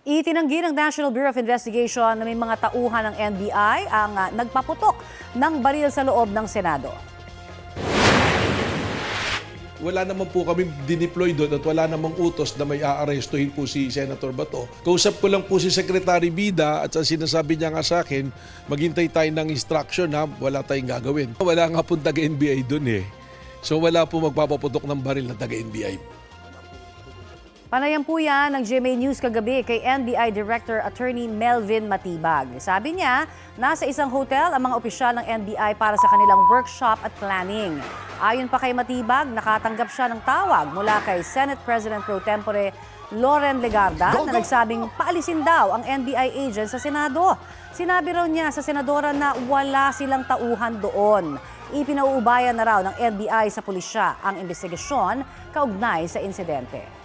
Itinanggi ng National Bureau of Investigation na may mga tauhan ng NBI ang nagpaputok ng baril sa loob ng Senado. Wala naman po kami dineploy doon at wala namang utos na may aarestuhin po si Senator Bato. Kausap ko lang po si Secretary Bida at sinasabi niya nga sa akin, maghintay tayo ng instruction ha, wala tayong gagawin. Wala nga po taga-NBI doon eh. So wala po magpapaputok ng baril na taga-NBI. Panayam po yan ng GMA News kagabi kay NBI Director Attorney Melvin Matibag. Sabi niya, nasa isang hotel ang mga opisyal ng NBI para sa kanilang workshop at planning. Ayon pa kay Matibag, nakatanggap siya ng tawag mula kay Senate President Pro Tempore Loren Legarda na nagsabing paalisin daw ang NBI agents sa Senado. Sinabi raw niya sa senadora na wala silang tauhan doon. Ipinauubayan na raw ng NBI sa pulisya ang investigasyon kaugnay sa insidente.